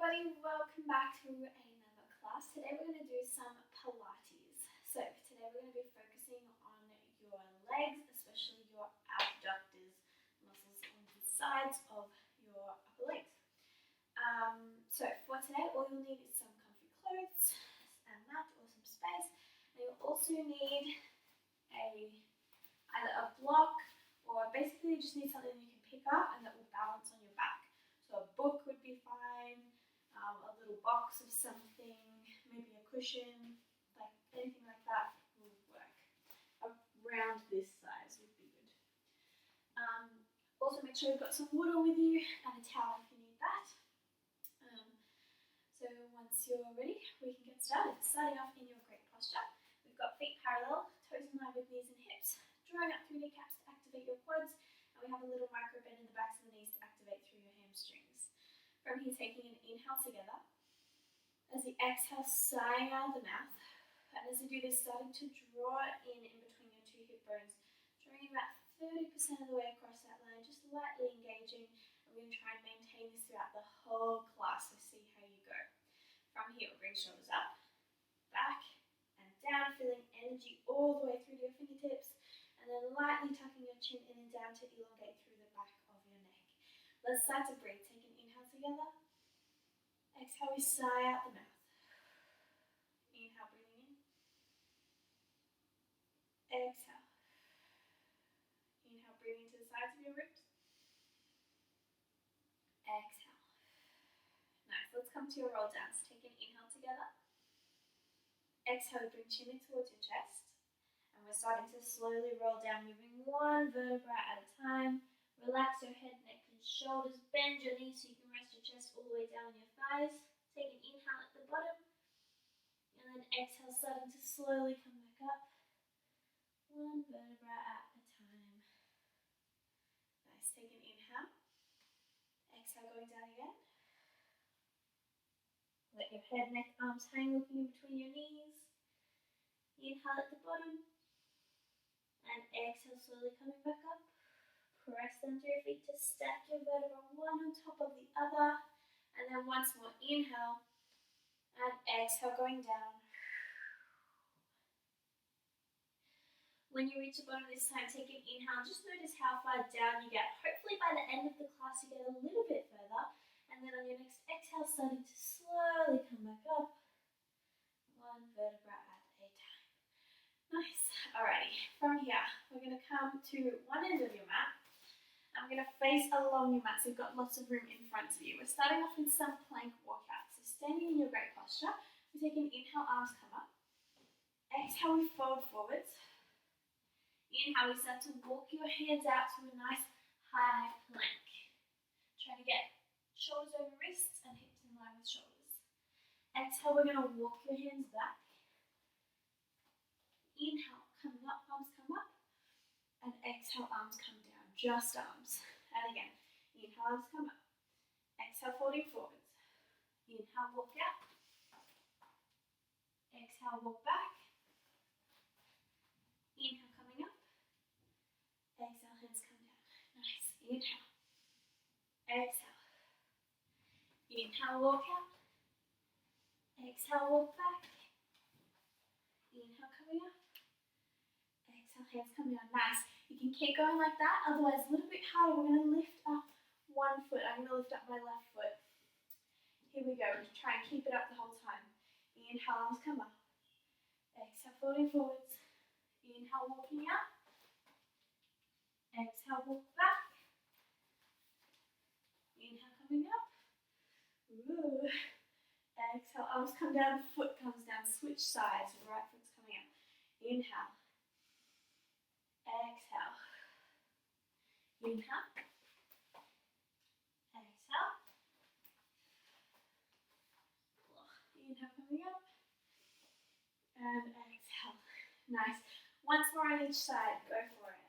everybody, welcome back to another class. Today we're going to do some Pilates. So today we're going to be focusing on your legs, especially your abductors, muscles on the sides of your upper legs. So for today, all you'll need is some comfy clothes, a mat or some space, and you'll also need either a block or basically you just need something you can pick up and that will balance on your back. So a book would be fine, a little box of something, maybe a cushion, like anything like that will work. Around this size would be good. Also make sure you've got some water with you and a towel if you need that. So once you're ready, we can get started. Starting off in your great posture, we've got feet parallel, toes in line with knees and hips, drawing up through kneecaps to activate your quads, and we have a little micro bend in the backs of the knees to activate through your hamstrings. From here, taking an inhale together. As you exhale, sighing out of the mouth. And as you do this, starting to draw in between your two hip bones, drawing about 30% of the way across that line, just lightly engaging. And we're going to try and maintain this throughout the whole class, so see how you go. From here, we'll bring shoulders up, back, and down, feeling energy all the way through to your fingertips. And then lightly tucking your chin in and down to elongate through the back of your neck. Let's start to breathe. Take an inhale together. Exhale, we sigh out the mouth. Inhale, breathing in. Exhale. Inhale, breathing to the sides of your ribs. Exhale. Nice. Let's come to your roll downs. Take an inhale together. Exhale, bring chin in towards your chest. And we're starting to slowly roll down, moving one vertebra at a time. Relax your head, neck, and shoulders. Bend your knees so you can rest your chest all the way down on your thighs. Take an inhale at the bottom. And then exhale, starting to slowly come back up. One vertebra at a time. Nice. Take an inhale. Exhale, going down again. Let your head, neck, arms hang, looking in between your knees. Inhale at the bottom. And exhale, slowly coming back up. Press down through your feet to stack your vertebra one on top of the other. And then once more, inhale. And exhale, going down. When you reach the bottom this time, take an inhale. Just notice how far down you get. Hopefully by the end of the class, you get a little bit further. And then on your next exhale, starting to slowly come back up. One vertebra at a time. Nice. Alrighty. From here, we're going to come to one end of your mat. I'm going to face along your mat, so you've got lots of room in front of you. We're starting off with some plank workout. So standing in your great posture, we take an inhale, arms come up. Exhale, we fold forwards. Inhale, we start to walk your hands out to a nice high plank. Try to get shoulders over wrists and hips in line with shoulders. Exhale, we're going to walk your hands back. Inhale, coming up, arms come up. And exhale, arms come down. Just arms. And again, inhale, arms come up. Exhale, folding forwards. Inhale, walk out. Exhale, walk back. Inhale, coming up. Exhale, hands come down. Nice. Inhale. Exhale. Inhale, walk out. Exhale, walk back. Inhale, coming up. Exhale, hands come down. Nice. You can keep going like that, otherwise a little bit harder. We're going to lift up one foot. I'm going to lift up my left foot. Here we go. We're going to try and keep it up the whole time. Inhale, arms come up. Exhale, folding forwards. Inhale, walking out. Exhale, walk back. Inhale, coming up. Ooh. Exhale, arms come down, foot comes down. Switch sides. The right foot's coming up. Inhale. Exhale. Inhale. Exhale. Inhale, coming up. And exhale. Nice. Once more on each side. Go for it.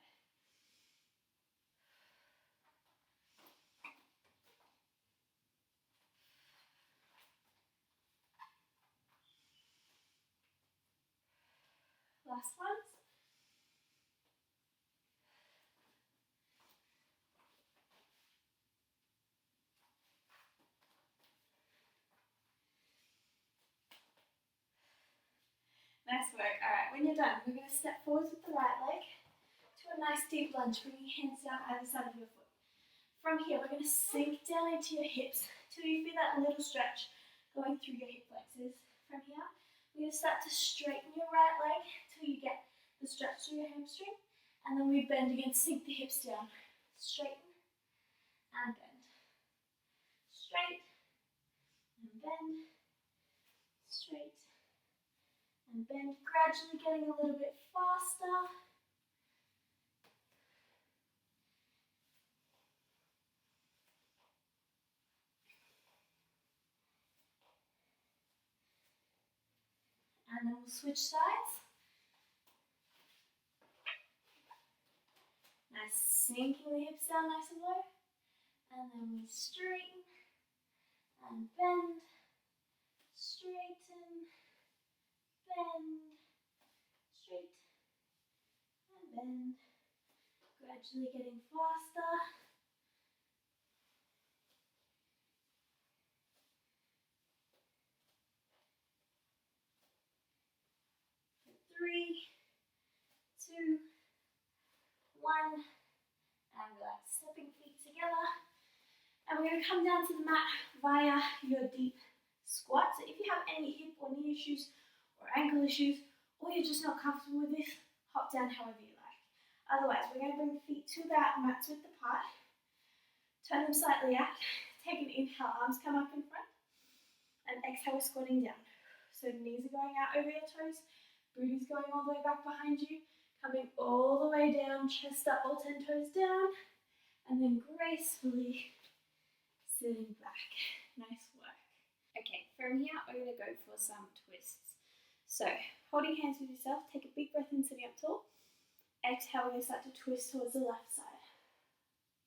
Last ones. Nice work. Alright, when you're done, we're going to step forwards with the right leg to a nice deep lunge, bringing your hands down either side of your foot. From here, we're going to sink down into your hips till you feel that little stretch going through your hip flexors. From here, we're going to start to straighten your right leg till you get the stretch through your hamstring. And then we bend again, sink the hips down. Straighten and bend. Straight and bend. Straight and bend. Gradually getting a little bit faster. And then we'll switch sides. Nice, sinking the hips down nice and low. And then we straighten and bend. Straighten, bend, straight and bend. Gradually getting faster. For 3, 2, 1, and relax. Stepping feet together. And we're going to come down to the mat via your deep squat. So if you have any hip or knee issues or ankle issues, or you're just not comfortable with this, hop down however you like. Otherwise, we're going to bring the feet to the mats width apart. Turn them slightly out. Take an inhale, arms come up in front. And exhale, we're squatting down. So knees are going out over your toes. Booty's going all the way back behind you. Coming all the way down, chest up, all 10 toes down. And then gracefully sitting back. Nice work. Okay, from here we're going to go for some twists. So, holding hands with yourself, take a big breath in sitting up tall. Exhale, we're going to start to twist towards the left side.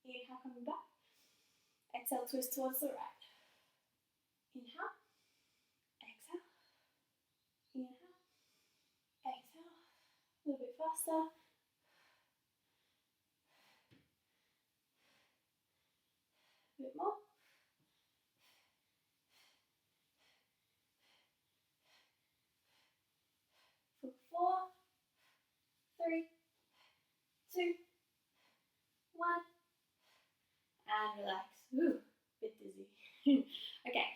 Inhale, coming back. Exhale, twist towards the right. Inhale. Exhale. Inhale. Exhale. A little bit faster. A bit more. For 4, 3, 2, 1, and relax. Ooh, bit dizzy. Okay,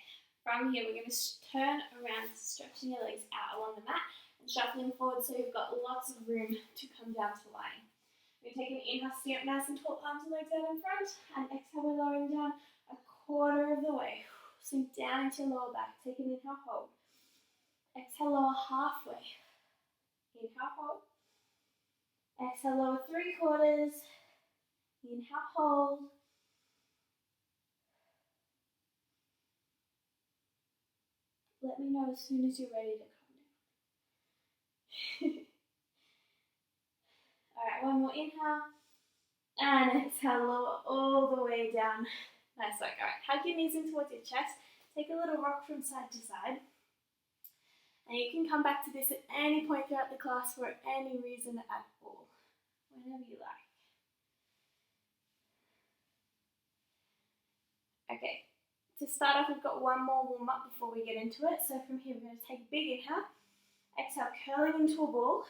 from here we're going to turn around, stretching your legs out along the mat and shuffling forward so you've got lots of room to come down to lying. We're taking an inhale, sitting up nice and tall, arms and legs out in front, and exhale, we're lowering down a quarter of the way. Sink down into your lower back. Take an inhale, hold. Exhale, lower halfway. Inhale, hold. Exhale, lower 3/4. Inhale, hold. Let me know as soon as you're ready to come down. Alright, one more inhale. And exhale, lower all the way down. Nice work. Alright, hug your knees in towards your chest. Take a little rock from side to side. And you can come back to this at any point throughout the class for any reason at all. Whenever you like. Okay, to start off, we've got one more warm up before we get into it. So from here, we're going to take a big inhale. Exhale, curling into a ball.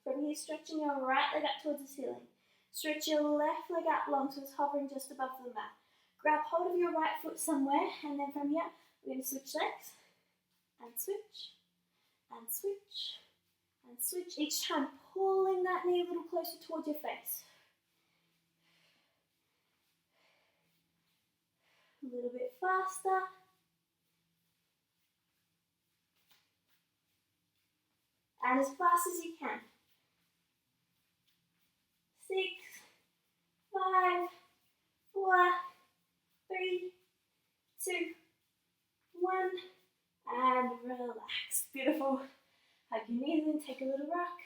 From here, stretching your right leg up towards the ceiling. Stretch your left leg out long so it's hovering just above the mat. Grab hold of your right foot somewhere, and then from here, we're going to switch legs. And switch. And switch. And switch. Each time, pulling that knee a little closer towards your face. A little bit faster. And as fast as you can. 6, 5, 4, 3, 2, 1, and relax. Beautiful. Hug your knees in, take a little rock.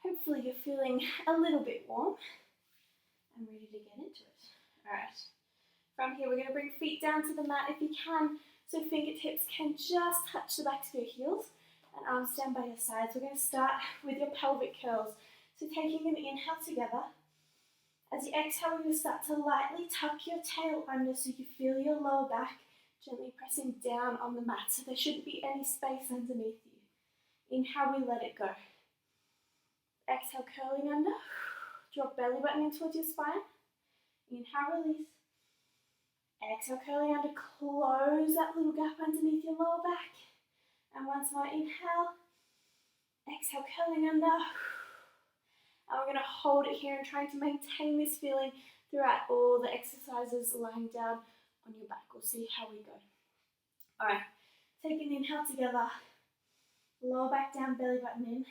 Hopefully you're feeling a little bit warm and ready to get into it. Alright. From here, we're going to bring feet down to the mat if you can, so fingertips can just touch the backs of your heels and arms down by your sides. We're going to start with your pelvic curls. So taking an inhale together. As you exhale, we're going to start to lightly tuck your tail under so you feel your lower back gently pressing down on the mat. So there shouldn't be any space underneath you. Inhale, we let it go. Exhale, curling under. Drop belly button in towards your spine. Inhale, release. Exhale, curling under. Close that little gap underneath your lower back. And once more, inhale. Exhale, curling under. And we're going to hold it here and trying to maintain this feeling throughout all the exercises, lying down on your back. We'll see how we go. All right, take an inhale together. Lower back down, belly button in.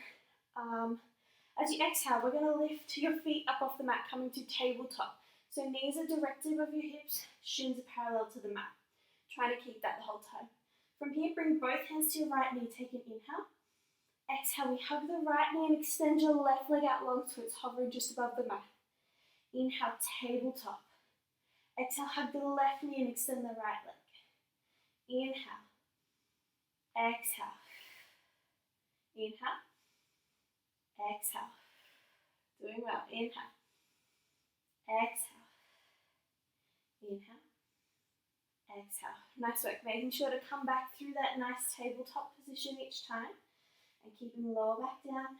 As you exhale, we're going to lift your feet up off the mat, coming to tabletop. So knees are directly above your hips, shins are parallel to the mat. Trying to keep that the whole time. From here, bring both hands to your right knee. Take an inhale. Exhale, we hug the right knee and extend your left leg out long so it's hovering just above the mat. Inhale, tabletop. Exhale, hug the left knee and extend the right leg. Inhale. Exhale. Inhale. Exhale. Doing well. Inhale. Exhale. Inhale. Exhale. Nice work. Making sure to come back through that nice tabletop position each time. And keeping the lower back down.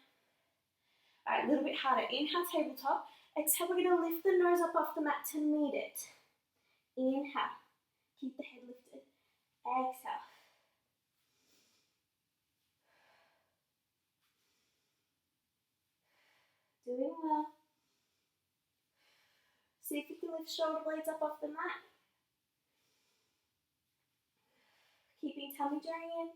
All right, a little bit harder. Inhale, tabletop. Exhale, we're going to lift the nose up off the mat to meet it. Inhale. Keep the head lifted. Exhale. Doing well. See if you can lift shoulder blades up off the mat. Keeping tummy drawing in.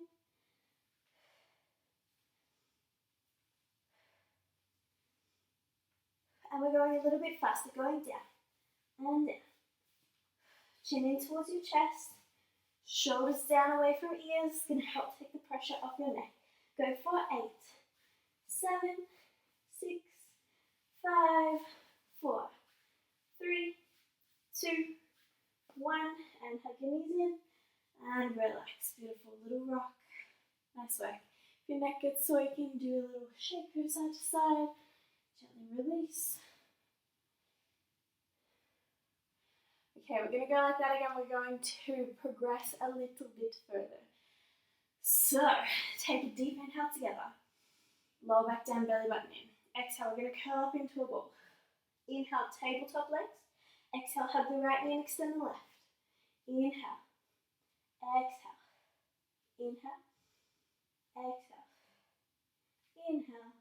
And we're going a little bit faster, going down and down. Chin in towards your chest. Shoulders down away from ears. Going to help take the pressure off your neck. Go for 8, 7, 6, 5, 4, 3, 2, 1. And hug your knees in. And relax. Beautiful little rock. Nice work. If your neck gets sore, you can do a little shake from side to side. Gently release. Okay, we're going to go like that again. We're going to progress a little bit further. So, take a deep inhale together. Lower back down, belly button in. Exhale, we're going to curl up into a ball. Inhale, tabletop legs. Exhale, hug the right knee and extend the left. Inhale. Exhale. Inhale. Exhale. Inhale.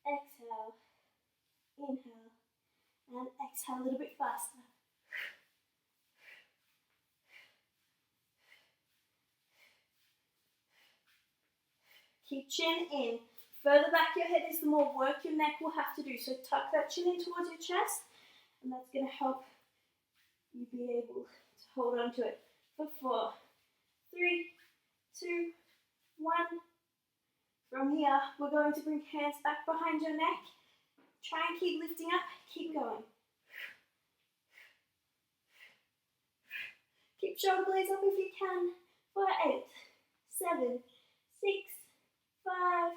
Exhale. Inhale. And exhale a little bit faster. Keep chin in. Further back your head is, the more work your neck will have to do. So tuck that chin in towards your chest, and that's going to help you be able to hold on to it. For 4, 3, 2, 1. From here, we're going to bring hands back behind your neck. Try and keep lifting up. Keep going. Keep shoulder blades up if you can. For 8, 7, 6, 5,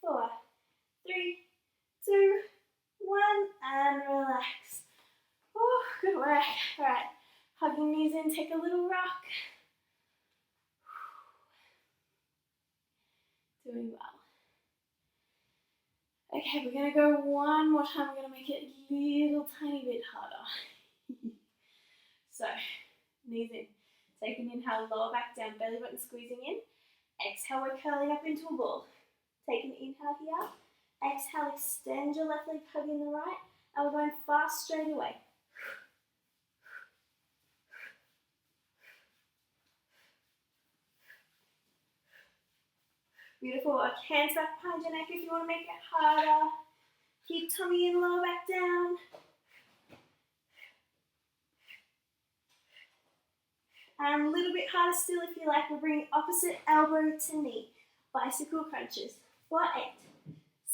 4, 3, 2, 1, and relax. Oh, good work. All right, hugging knees in, take a little rock. Doing well. Okay, we're going to go one more time. We're going to make it a little tiny bit harder. So, knees in. Take an inhale, lower back down, belly button squeezing in. Exhale, we're curling up into a ball. Take an inhale here. Exhale, extend your left leg, hugging the right. And we're going fast straight away. Beautiful work. Hands back behind your neck if you want to make it harder. Keep tummy in, lower back down. And a little bit harder still if you like. We'll bring opposite elbow to knee. Bicycle crunches. For 8,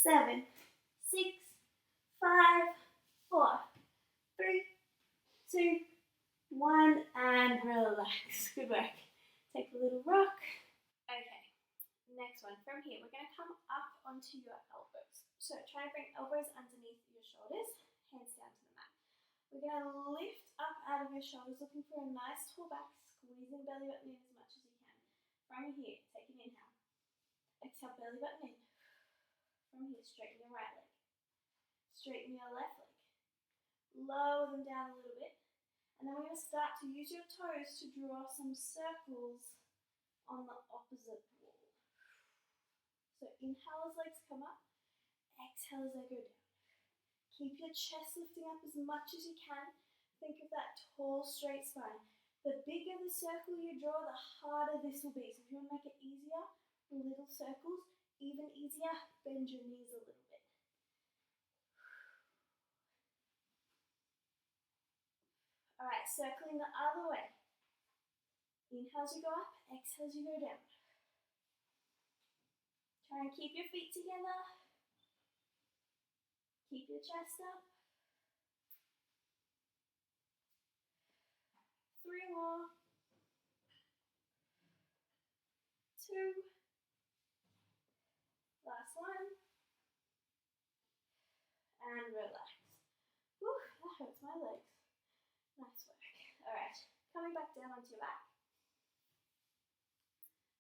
7, 6, 5, 4, 3, 2, 1, and relax. Good work. Take a little rock. Okay, next one. From here, we're going to come up onto your elbows. So try and bring elbows underneath your shoulders, hands down to the mat. We're going to lift up out of your shoulders, looking for a nice tall back, squeezing belly button in as much as you can. From here, take an inhale. Exhale, belly button in. From here, straighten your right leg. Straighten your left leg. Lower them down a little bit. And then we're going to start to use your toes to draw some circles on the opposite wall. So inhale as legs come up. Exhale as they go down. Keep your chest lifting up as much as you can. Think of that tall, straight spine. The bigger the circle you draw, the harder this will be. So if you want to make it easier, little circles, even easier, bend your knees a little bit. All right, circling the other way. Inhale as you go up, exhale as you go down. Try and keep your feet together. Keep your chest up. 3 more. 2. Last one. And relax. Whew, that hurts my legs. Nice work. All right, coming back down onto your back.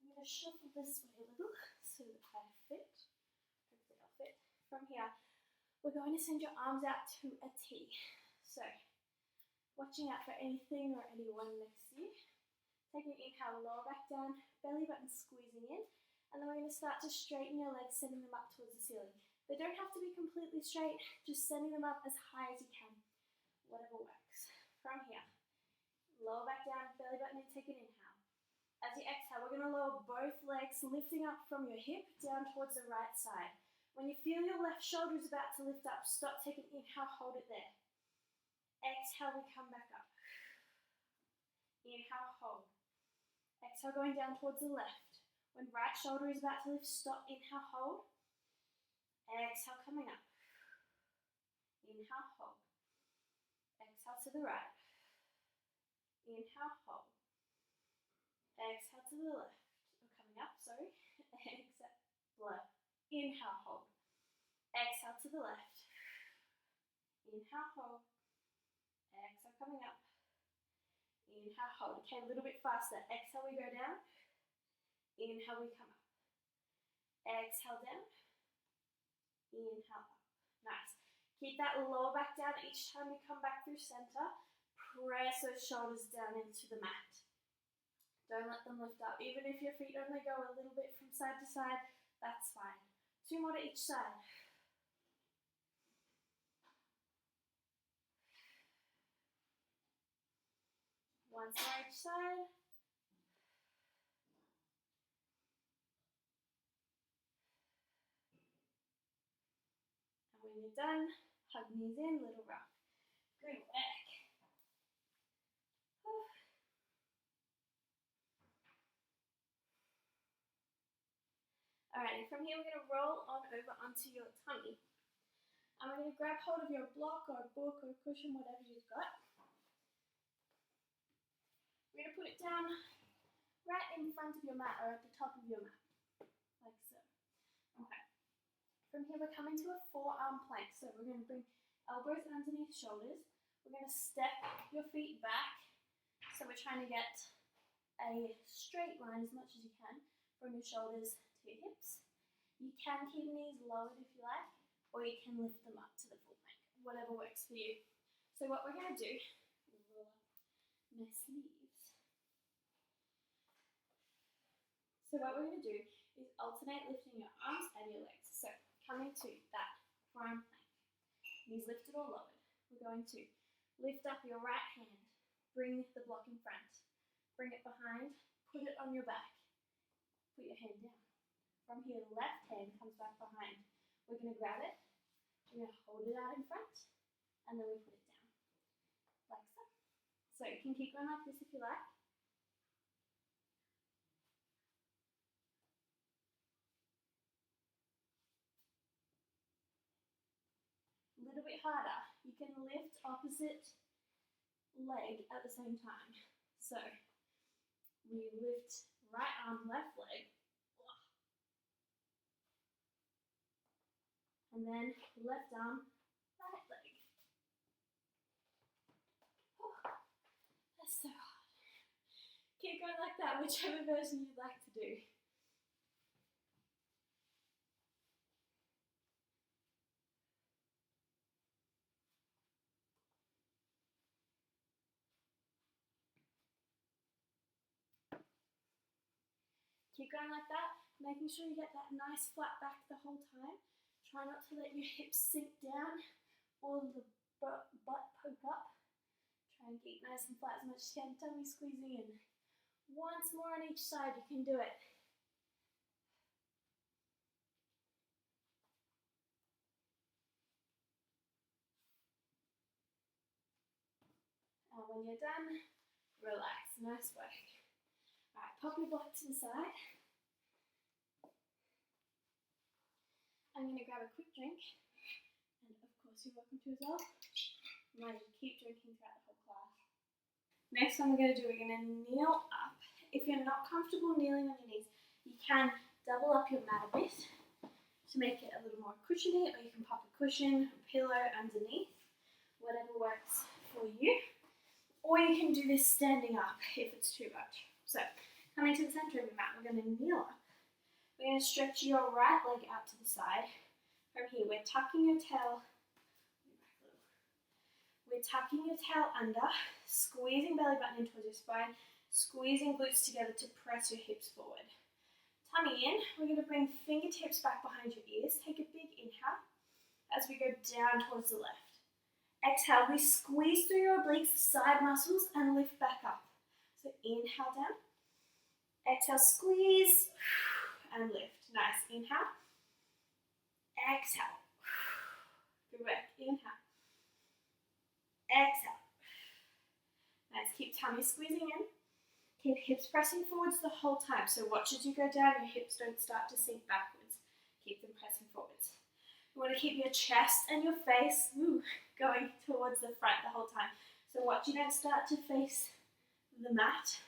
I'm going to shuffle this way a little so that I fit. Hopefully I'll fit. From here, we're going to send your arms out to a T. So, watching out for anything or anyone next to you. Take an inhale, lower back down, belly button squeezing in. And then we're going to start to straighten your legs, sending them up towards the ceiling. They don't have to be completely straight, just sending them up as high as you can. Whatever works. From here, lower back down, belly button in, take an inhale. As you exhale, we're going to lower both legs, lifting up from your hip down towards the right side. When you feel your left shoulder is about to lift up, stop, take an inhale, hold it there. Exhale, we come back up. Inhale, hold. Exhale, going down towards the left. When right shoulder is about to lift, stop, inhale, hold. Exhale, coming up. Inhale, hold. Exhale to the right. Inhale, hold. Exhale to the left. Or coming up, sorry. Exhale, blow. Inhale, hold. Exhale to the left. Inhale, hold. Exhale, coming up. Inhale, hold. Okay, a little bit faster. Exhale, we go down. Inhale, we come up. Exhale, down. Inhale, up. Nice. Keep that lower back down each time you come back through center. Press those shoulders down into the mat. Don't let them lift up. Even if your feet only go a little bit from side to side, that's fine. 2 more to each side. One side each side. And when you're done, hug knees in, little rock. Great work. Alright, from here we're going to roll on over onto your tummy. And we're going to grab hold of your block or book or cushion, whatever you've got. We're going to put it down right in front of your mat or at the top of your mat, like so. Okay. From here we're coming to a forearm plank. So we're going to bring elbows underneath shoulders. We're going to step your feet back. So we're trying to get a straight line as much as you can from your shoulders to your hips. You can keep knees lowered if you like, or you can lift them up to the full plank, whatever works for you. So what we're going to do, roll up my sleeves. So what we're going to do is alternate lifting your arms and your legs. So coming to that prime plank, knees lifted or lowered. We're going to lift up your right hand, bring the block in front, bring it behind, put it on your back, put your hand down. From here, the left hand comes back behind. We're going to grab it, we're going to hold it out in front, and then we put it down, like so. So you can keep going like this if you like. A little bit harder. You can lift opposite leg at the same time. So we lift right arm, left leg, and then left arm, right leg. Oh, that's so hard. Keep going like that, whichever version you'd like to do. Keep going like that, making sure you get that nice flat back the whole time. Try not to let your hips sink down or the butt poke up. Try and keep nice and flat as much as you can. Tummy squeezing in. Once more on each side, you can do it. And when you're done, relax. Nice work. Alright, pop your butt to the side. I'm going to grab a quick drink. And of course, you're welcome to as well. Remind you to keep drinking throughout the whole class. Next one we're going to do, we're going to kneel up. If you're not comfortable kneeling on your knees, you can double up your mat a bit to make it a little more cushiony, or you can pop a cushion, a pillow underneath, whatever works for you. Or you can do this standing up if it's too much. So, coming to the center of your mat, we're going to kneel up. We're going to stretch your right leg out to the side. From here, we're tucking your tail. We're tucking your tail under, squeezing belly button in towards your spine, squeezing glutes together to press your hips forward. Tummy in, we're going to bring fingertips back behind your ears. Take a big inhale as we go down towards the left. Exhale, we squeeze through your obliques, side muscles, and lift back up. So inhale down. Exhale, squeeze, and lift. Nice. Inhale. Exhale. Good work. Inhale. Exhale. Nice. Keep tummy squeezing in. Keep hips pressing forwards the whole time. So watch as you go down, your hips don't start to sink backwards. Keep them pressing forwards. You want to keep your chest and your face going towards the front the whole time. So watch you don't start to face the mat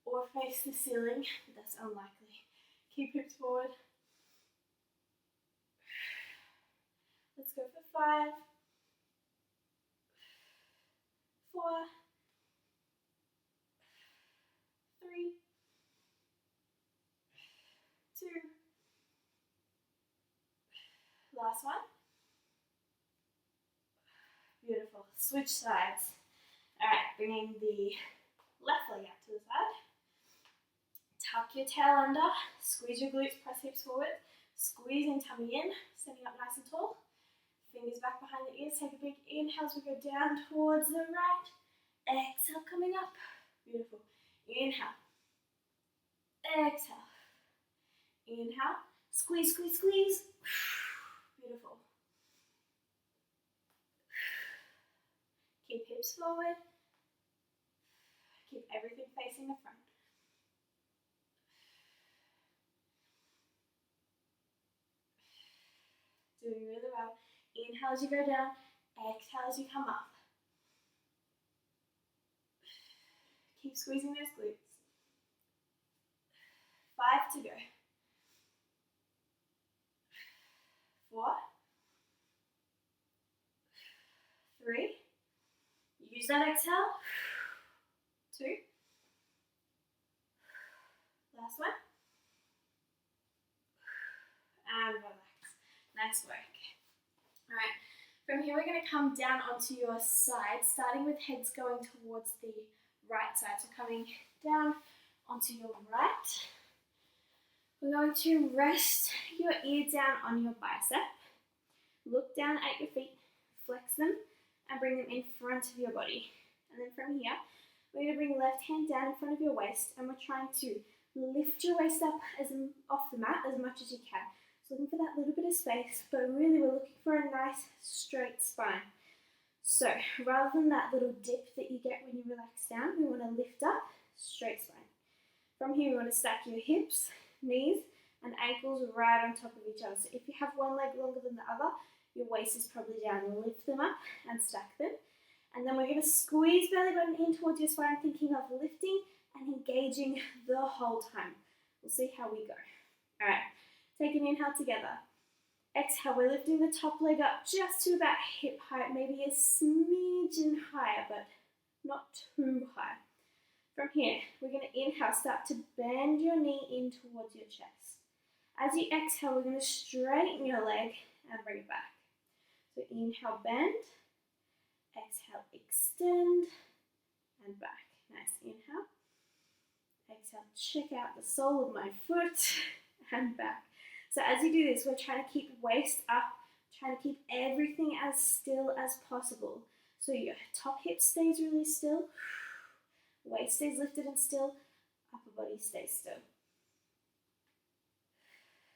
or face the ceiling. That's unlikely. Keep hips forward. Let's go for 5, 4, 3, 2. Last one. Beautiful. Switch sides. Alright, bringing the left leg out to the side. Tuck your tail under. Squeeze your glutes, press hips forward. Squeezing tummy in, standing up nice and tall. Fingers back behind the ears. Take a big inhale as we go down towards the right. Exhale, coming up. Beautiful. Inhale. Exhale. Inhale. Squeeze, squeeze, squeeze. Beautiful. Keep hips forward. Keep everything facing the front. Doing really well. Inhale as you go down. Exhale as you come up. Keep squeezing those glutes. 5 to go. 4, 3. Use that exhale. 2. Last one. And relax. Nice work. Alright, from here we're going to come down onto your side, starting with heads going towards the right side. So coming down onto your right. We're going to rest your ear down on your bicep. Look down at your feet, flex them, and bring them in front of your body. And then from here, we're going to bring left hand down in front of your waist, and we're trying to lift your waist up off the mat as much as you can. So looking for that little bit of space, but really we're looking for a nice straight spine. So rather than that little dip that you get when you relax down, we want to lift up, straight spine. From here, we want to stack your hips, knees, and ankles right on top of each other. So if you have one leg longer than the other, your waist is probably down. Lift them up and stack them. And then we're going to squeeze belly button in towards your spine, thinking of lifting and engaging the whole time. We'll see how we go. All right, take an inhale together. Exhale, we're lifting the top leg up just to about hip height, maybe a smidgen higher, but not too high. From here, we're going to inhale, start to bend your knee in towards your chest. As you exhale, we're going to straighten your leg and bring it back. So inhale, bend. Exhale, extend. And back. Nice. Inhale. Exhale, check out the sole of my foot and back. So as you do this, we're trying to keep waist up, trying to keep everything as still as possible. So your top hip stays really still, waist stays lifted and still, upper body stays still.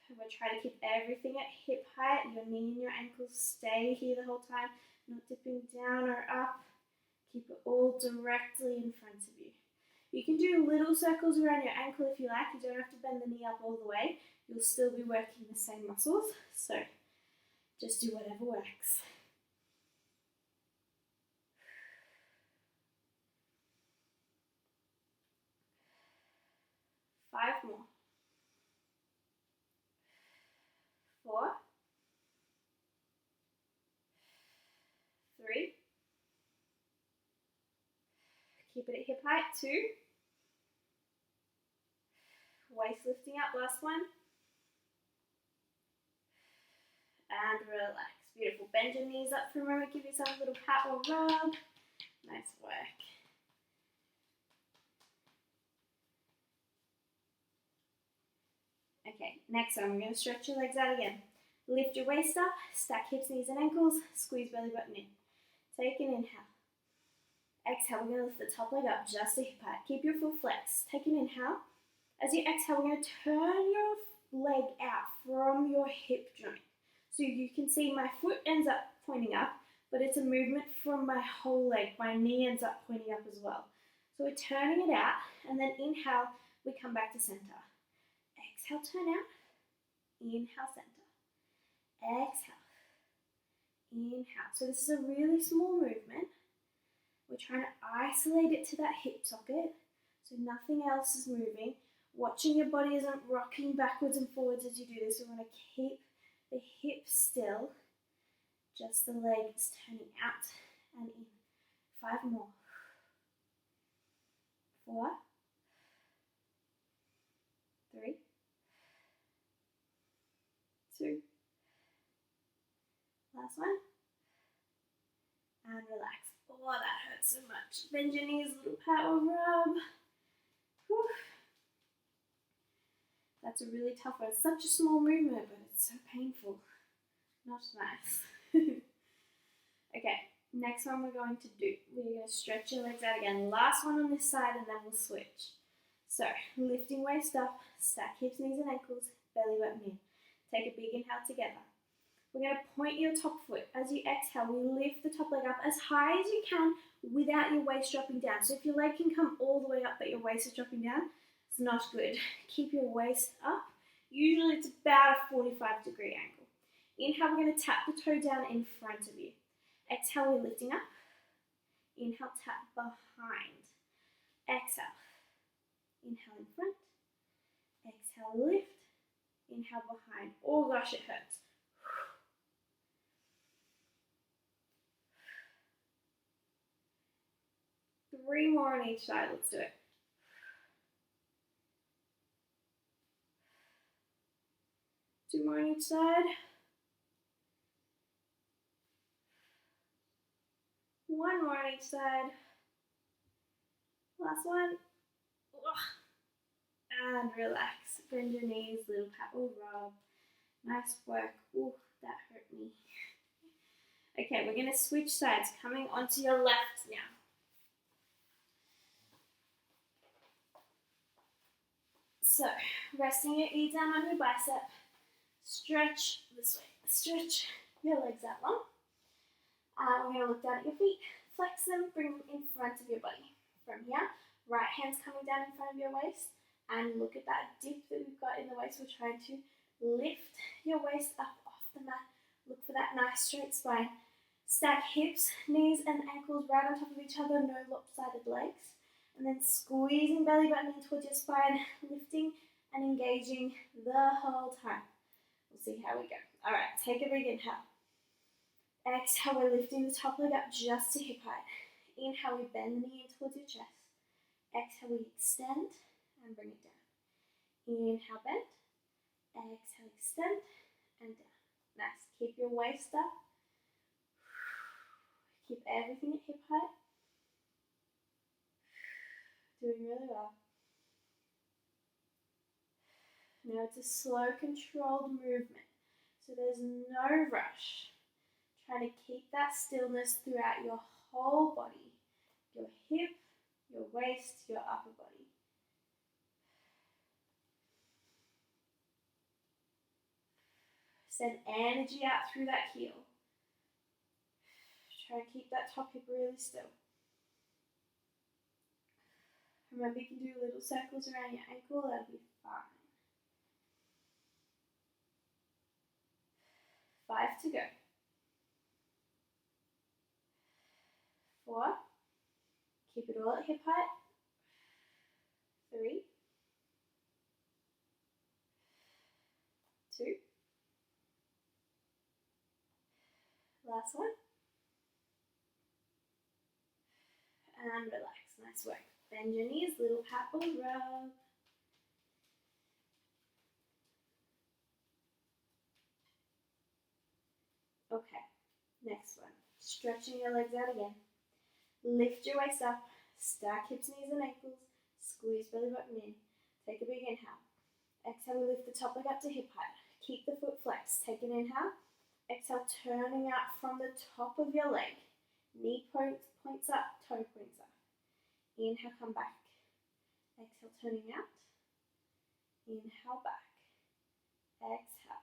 And we're trying to keep everything at hip height. Your knee and your ankles stay here the whole time, not dipping down or up. Keep it all directly in front of you. You can do little circles around your ankle if you like. You don't have to bend the knee up all the way. You'll still be working the same muscles. So just do whatever works. Five more. 4, 3. Keep it at hip height. 2. Waist lifting up. Last one. And relax. Beautiful. Bend your knees up for a moment. Give yourself a little pat or rub. Nice work. Okay, next one, we're going to stretch your legs out again. Lift your waist up, stack hips, knees and ankles, squeeze belly button in. Take an inhale. Exhale, we're going to lift the top leg up just to hip height. Keep your full flex. Take an inhale. As you exhale, we're going to turn your leg out from your hip joint. So you can see my foot ends up pointing up, but it's a movement from my whole leg. My knee ends up pointing up as well. So we're turning it out, and then inhale, we come back to center. Exhale, turn out. Inhale, center. Exhale. Inhale. So this is a really small movement. We're trying to isolate it to that hip socket, so nothing else is moving. Watching your body isn't rocking backwards and forwards as you do this. We want to keep the hip still. Just the leg is turning out and in. 5 more. 4, 3, 2. Last one. And relax. Oh, that hurts so much. Bend your knees, little pat or rub. Whew. That's a really tough one. It's such a small movement, but it's so painful. Not nice. Okay, next one we're going to do. We're going to stretch your legs out again. Last one on this side, and then we'll switch. So, lifting waist up, stack hips, knees and ankles, belly button in. Take a big inhale together. We're going to point your top foot. As you exhale, we lift the top leg up as high as you can without your waist dropping down. So if your leg can come all the way up but your waist is dropping down, it's not good. Keep your waist up. Usually it's about a 45-degree angle. Inhale, we're going to tap the toe down in front of you. Exhale, we're lifting up. Inhale, tap behind. Exhale. Inhale in front. Exhale, lift. Inhale behind. Oh gosh, it hurts. 3 more on each side. Let's do it. Two more on each side. 1 more on each side. Last one. And relax. Bend your knees, little pat or rub. Nice work. Ooh, that hurt me. Okay, we're going to switch sides. Coming onto your left now. So, resting your ear down on your bicep. Stretch this way. Stretch your legs out long. We're going to look down at your feet. Flex them, bring them in front of your body. From here, right hand's coming down in front of your waist. And look at that dip that we've got in the waist. We're trying to lift your waist up off the mat. Look for that nice straight spine. Stack hips, knees and ankles right on top of each other. No lopsided legs. And then squeezing belly button in towards your spine. Lifting and engaging the whole time. We'll see how we go. Alright, take a big inhale. Exhale, we're lifting the top leg up just to hip height. Inhale, we bend the knee in towards your chest. Exhale, we extend and bring it down. Inhale, bend. Exhale, extend and down. Nice. Keep your waist up. Keep everything at hip height. Doing really well. it's a slow, controlled movement. So there's no rush. Trying to keep that stillness throughout your whole body. Your hip, your waist, your upper body. Send energy out through that heel. Try to keep that top hip really still. Remember, you can do little circles around your ankle, that'll be fine. 5 to go. 4. Keep it all at hip height. 3. 2. Last one. And relax. Nice work. Bend your knees, little pat or rub. Okay, next one. Stretching your legs out again. Lift your waist up. Stack hips, knees, and ankles. Squeeze belly button in. Take a big inhale. Exhale, we lift the top leg up to hip height. Keep the foot flexed. Take an inhale. Exhale, turning out from the top of your leg. Knee points up, toe points up. Inhale, come back. Exhale, turning out. Inhale, back. Exhale.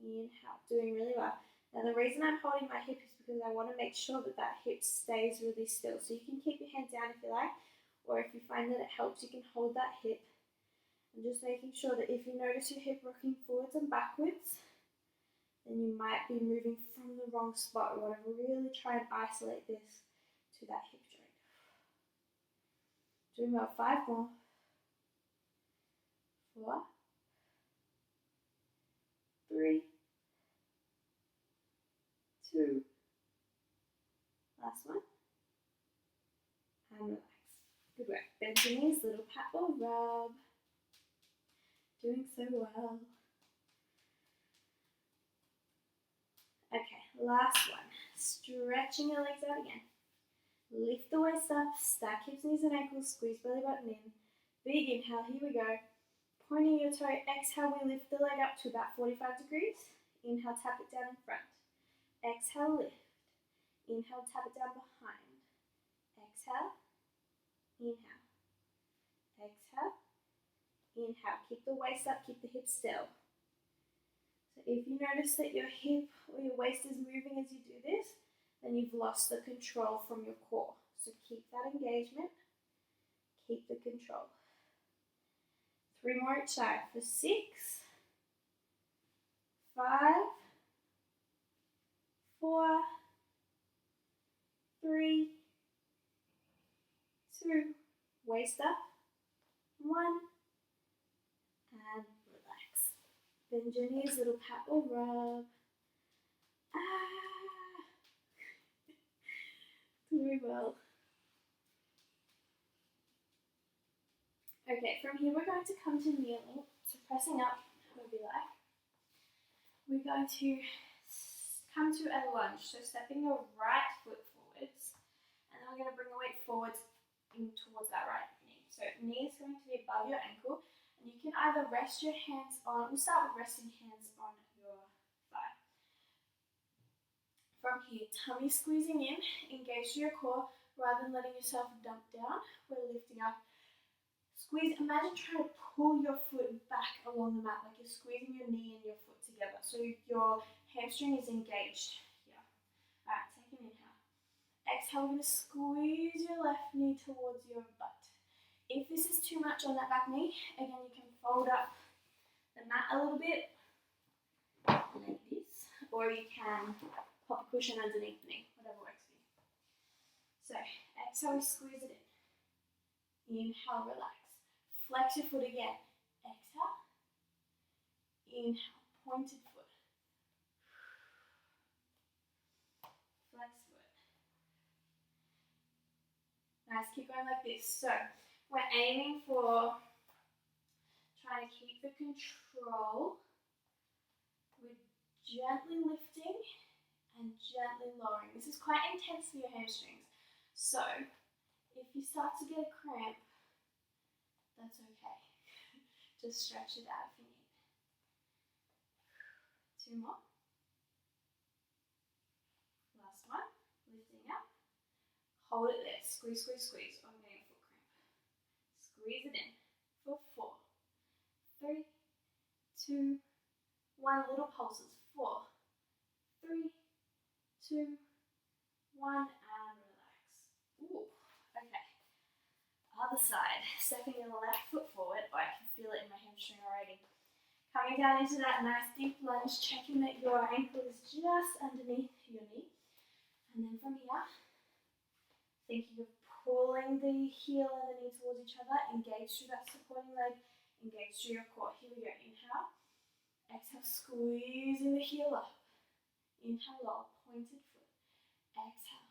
Inhale. Doing really well. Now the reason I'm holding my hip is because I want to make sure that that hip stays really still. So you can keep your hand down if you like, or if you find that it helps, you can hold that hip. And just making sure that if you notice your hip rocking forwards and backwards, then you might be moving from the wrong spot. We want to really try and isolate this to that hip joint. Doing well. 5 more. 4. 3. 2. Last one. And relax. Good work. Bend your knees, little pat or rub. Doing so well. Okay, last one. Stretching your legs out again. Lift the waist up, stack hips, knees, and ankles, squeeze belly button in. Big inhale, here we go. Pointing your toe, exhale, we lift the leg up to about 45 degrees. Inhale, tap it down in front. Exhale, lift. Inhale, tap it down behind. Exhale, inhale. Exhale, inhale. Keep the waist up, keep the hips still. So if you notice that your hip or your waist is moving as you do this, then you've lost the control from your core. So keep that engagement, keep the control. 3 more each side for 6, 5, 4, 3, 2, waist up, 1, and relax. Bend your knees, little pat or rub. Doing well. Okay, from here we're going to come to kneeling. So pressing up, however you like. We're going to come to a lunge. So stepping your right foot forwards. And then we're going to bring the weight forwards in towards that right knee. So knee is going to be above your ankle. And you can either rest your hands on, we'll start with resting hands on your thigh. From here, tummy squeezing in, engage through your core, rather than letting yourself dump down. We're lifting up. Squeeze, imagine trying to pull your foot back along the mat, like you're squeezing your knee and your foot together. So your hamstring is engaged here. Alright, take an inhale. Exhale, we're going to squeeze your left knee towards your butt. If this is too much on that back knee, again, you can fold up the mat a little bit, like this, or you can pop a cushion underneath the knee, whatever works for you. So, exhale, we squeeze it in. Inhale, relax. Flex your foot again. Exhale. Inhale, pointed foot. Flex foot. Nice, keep going like this. So, we're aiming for trying to keep the control. We're gently lifting and gently lowering. This is quite intense for your hamstrings. So, if you start to get a cramp, that's okay. Just stretch it out if you need. 2 more. Last one. Lifting up. Hold it there. Squeeze, squeeze, squeeze. Oh, I'm getting a foot cramp. Squeeze it in for 4, 3, 2, 1. Little pulses. 4, 3, 2, 1, and relax. Ooh, okay. Other side. Stepping your left foot forward. Oh, I can feel it in my hamstring already. Coming down into that nice deep lunge, checking that your ankle is just underneath your knee. And then from here, thinking of pulling the heel and the knee towards each other, engage through that supporting leg, engage through your core. Here we go. Inhale. Exhale, squeezing the heel up. Inhale, lower, pointed foot. Exhale.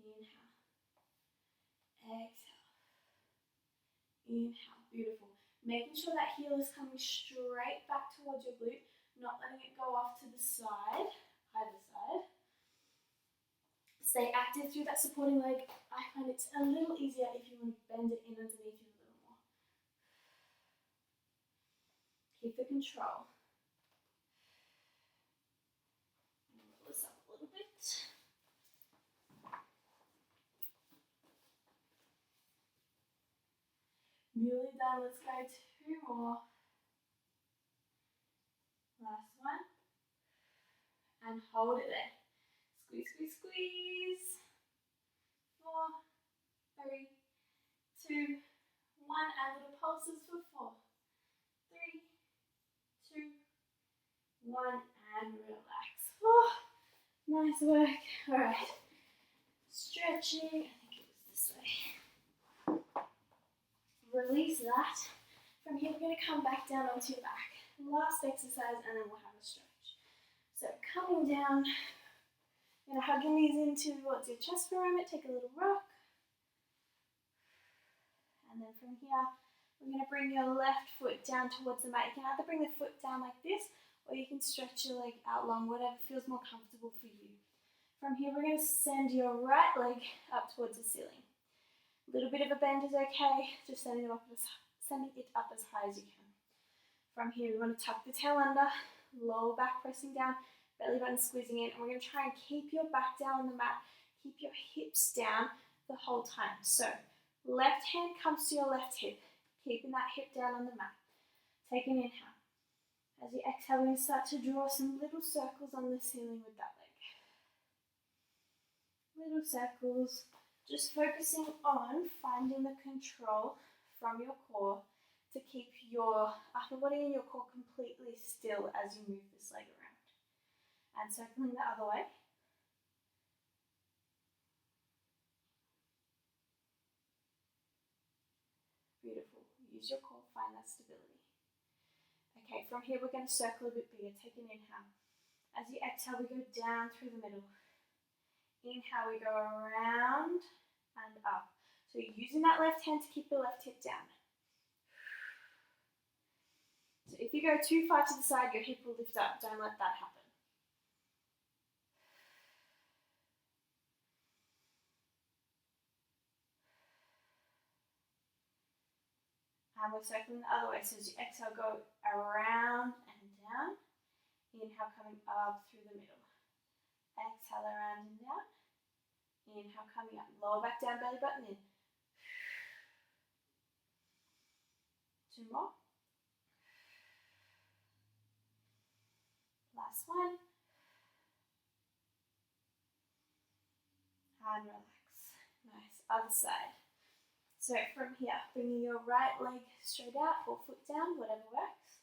Inhale. Exhale. Inhale. Beautiful. Making sure that heel is coming straight back towards your glute, not letting it go off to the side, either side. Stay active through that supporting leg. I find it's a little easier if you want to bend it in underneath you a little more. Keep the control. Roll this up a little bit. Nearly done. Let's go 2 more. Last one. And hold it there. Squeeze, squeeze, squeeze. 4, 3, 2, 1. And little pulses for 4, 3, 2, 1. And relax. Oh, nice work. All right. Stretching. I think it was this way. Release that. From here, we're going to come back down onto your back. Last exercise, and then we'll have a stretch. So coming down, you're going to hug your knees in towards your chest for a moment. Take a little rock. And then from here, we're going to bring your left foot down towards the mat. You can either bring the foot down like this, or you can stretch your leg out long, whatever feels more comfortable for you. From here, we're going to send your right leg up towards the ceiling. A little bit of a bend is okay, just sending it up as high as you can. From here, we want to tuck the tail under, lower back pressing down, belly button squeezing in, and we're going to try and keep your back down on the mat, keep your hips down the whole time. So, left hand comes to your left hip, keeping that hip down on the mat. Take an inhale. As you exhale, we're going to start to draw some little circles on the ceiling with that leg. Little circles. Just focusing on finding the control from your core to keep your upper body and your core completely still as you move this leg around. And circling the other way. Beautiful. Use your core, find that stability. Okay, from here we're going to circle a bit bigger. Take an inhale. As you exhale, we go down through the middle. Inhale, we go around and up. So you're using that left hand to keep the left hip down. So if you go too far to the side, your hip will lift up. Don't let that happen. And we're circling the other way. So as you exhale, go around and down. Inhale, coming up through the middle. Exhale, around and down. Inhale, coming up. Lower back down, belly button in. 2 more. Last one. And relax. Nice. Other side. So from here, bringing your right leg straight out or foot down, whatever works.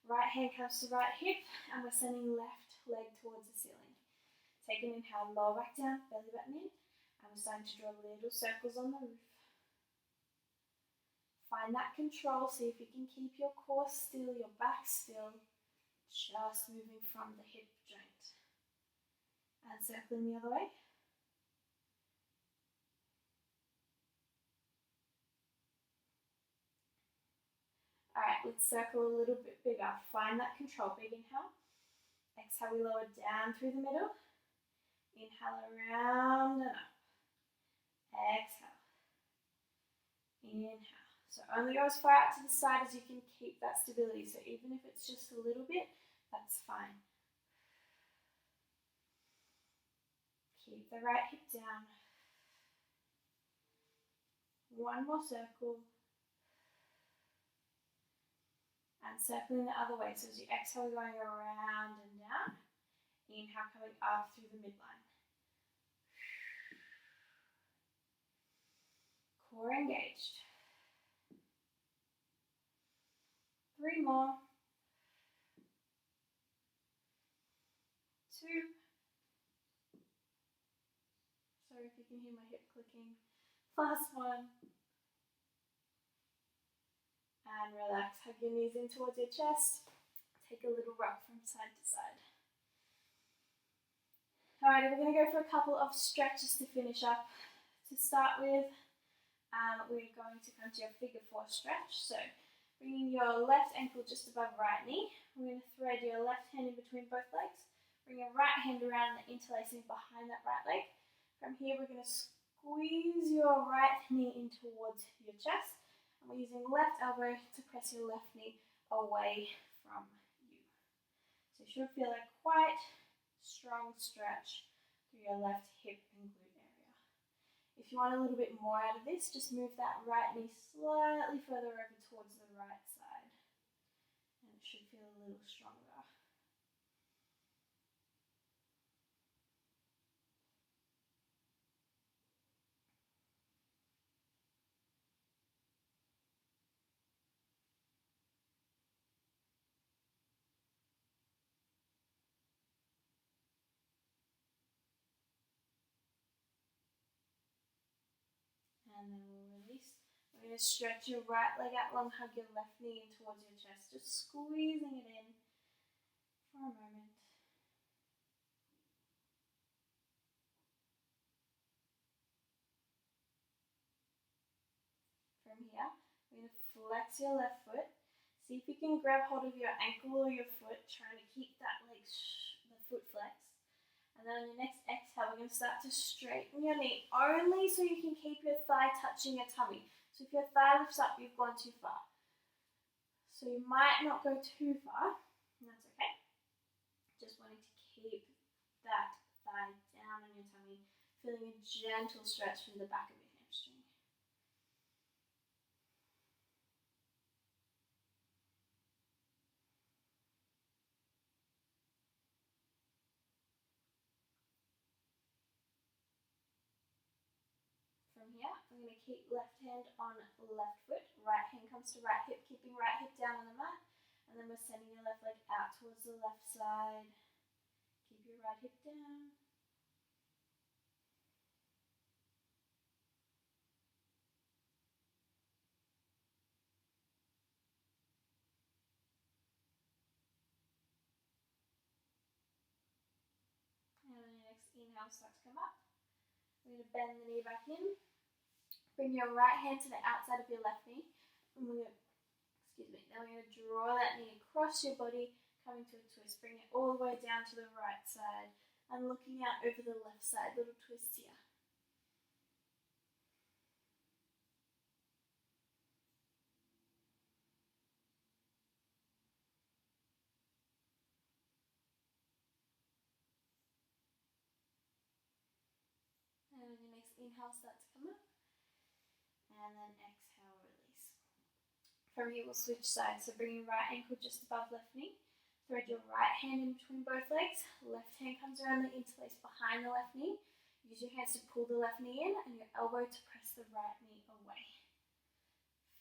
Right hand comes to right hip, and we're sending left leg towards the ceiling. Take an inhale, lower back down, belly button in, and we're starting to draw little circles on the roof. Find that control, see if you can keep your core still, your back still, just moving from the hip joint. And circling the other way. Alright, let's circle a little bit bigger. Find that control. Big inhale. Exhale, we lower down through the middle. Inhale, around and up. Exhale. Inhale. So only go as far out to the side as you can keep that stability. So even if it's just a little bit, that's fine. Keep the right hip down. One more circle. And circling the other way. So as you exhale, going around and down. Inhale, coming up through the midline. Core engaged. 3 more. 2. Sorry if you can hear my hip clicking. Last 1. And relax. Hug your knees in towards your chest. Take a little rock from side to side. Alright, we're going to go for a couple of stretches to finish up. To start with, we're going to come to your figure 4 stretch. So bringing your left ankle just above right knee. We're going to thread your left hand in between both legs. Bring your right hand around the interlacing behind that right leg. From here, we're going to squeeze your right knee in towards your chest. And we're using left elbow to press your left knee away from you. So you should feel a quite strong stretch through your left hip and glute area. If you want a little bit more out of this, just move that right knee slightly further over towards the right side. And it should feel a little stronger. And then we'll release. We're going to stretch your right leg out long, hug your left knee in towards your chest, just squeezing it in for a moment. From here, we're going to flex your left foot. See if you can grab hold of your ankle or your foot, trying to keep that leg, the foot flexed. And then on your next exhale, we're going to start to straighten your knee, only so you can keep your thigh touching your tummy. So if your thigh lifts up, you've gone too far. So you might not go too far, and that's okay. Just wanting to keep that thigh down on your tummy, feeling a gentle stretch from the back of your hamstring. From here, I'm going to keep left hand on left foot, right hand comes to right hip, keeping right hip down on the mat, and then we're sending your left leg out towards the left side. Keep your right hip down. And on your next inhale, start to come up. We're going to bend the knee back in. Bring your right hand to the outside of your left knee. And we're going to, now we're going to draw that knee across your body, coming to a twist. Bring it all the way down to the right side and looking out over the left side. Little twist here. And on your next inhale, start to come up. And then exhale, release. From here, we'll switch sides. So bring your right ankle just above left knee. Thread your right hand in between both legs. Left hand comes around the interlace behind the left knee. Use your hands to pull the left knee in and your elbow to press the right knee away.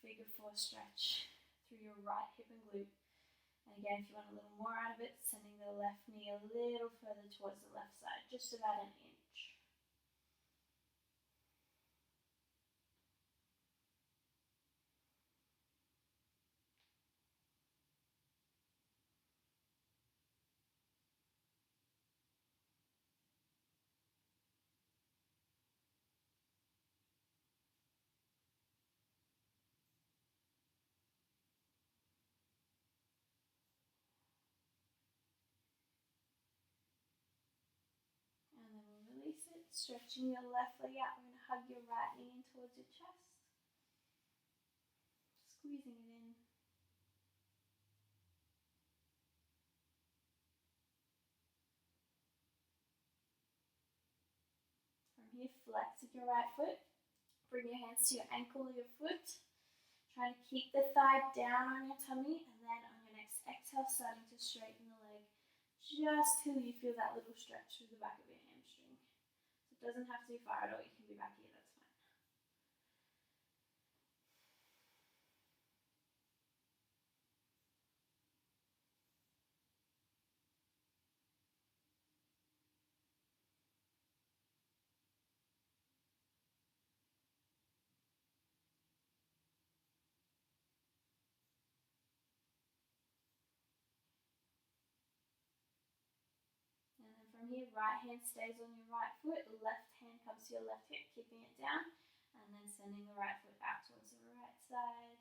Figure 4 stretch through your right hip and glute. And again, if you want a little more out of it, sending the left knee a little further towards the left side, just about an inch. And then we'll release it, stretching your left leg out. We're going to hug your right knee in towards your chest. squeezing it in. From here, flex with your right foot. Bring your hands to your ankle or your foot. Try to keep the thigh down on your tummy, and then on your next exhale, starting to straighten the leg just till you feel that little stretch through the back of your hamstring. So it doesn't have to be far at all, you can be back here, that's fine. And then from here, right hand stays on your right foot, left hand comes to your left hip, keeping it down, and then sending the right foot out towards the right side.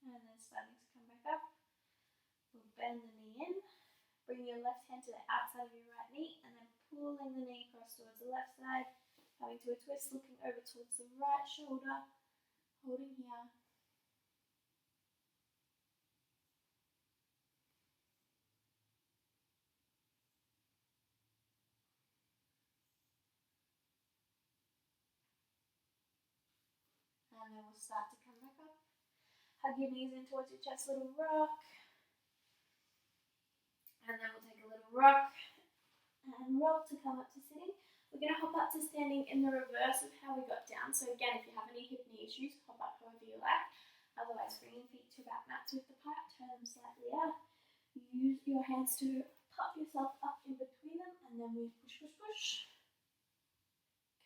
And then starting to come back up. We'll bend the knee in. Bring your left hand to the outside of your right knee, and then pulling the knee across towards the left side. Coming to a twist, looking over towards the right shoulder. Holding here. And then we'll start to come back up. Hug your knees in towards your chest, little rock. And then we'll take a little rock and roll to come up to sitting. We're going to hop up to standing in the reverse of how we got down. So again, if you have any hip knee issues, hop up however you like. Otherwise, bring your feet to about mats with the pipe, turn them slightly out. Use your hands to pop yourself up in between them, and then we push, push, push.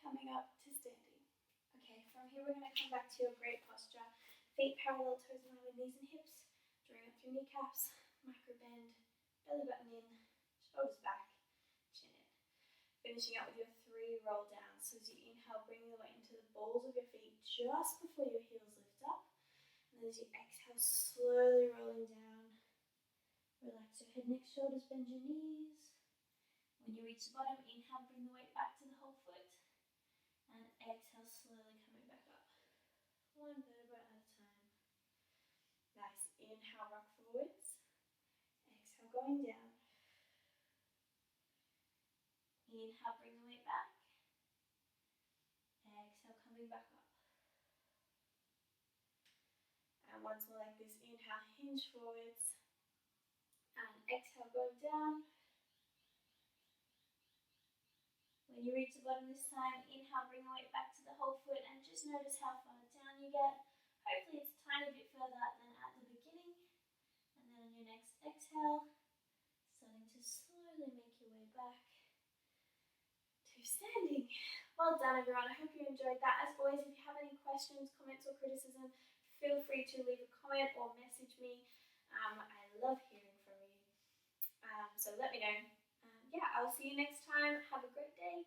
Coming up to standing. Okay, from here we're going to come back to your great posture. Feet parallel, toes in line with knees and hips. Drawing up through kneecaps, micro bend, belly button in, shoulders back, chin in. Finishing up with your 3 roll downs. So as you inhale, bringing the weight into the balls of your feet just before your heels lift up. And as you exhale, slowly rolling down. Relax your head, neck, shoulders, bend your knees. When you reach the bottom, inhale, bring the weight back to the whole foot. And exhale, slowly coming back up. 1 vertebra at a time. Nice. Inhale, rock forwards. Exhale, going down. Inhale, bring the weight back. Exhale, coming back up. And once more like this, inhale, hinge forwards. And exhale, going down. When you reach the bottom this time, inhale, bring the weight back to the whole foot, and just notice how far down you get. Hopefully it's a tiny bit further than at the beginning. And then on your next exhale, starting to slowly make your way back to standing. Well done, everyone. I hope you enjoyed that. As always, if you have any questions, comments, or criticism, feel free to leave a comment or message me. I love hearing from you. So let me know. Yeah, I'll see you next time. Have a great day.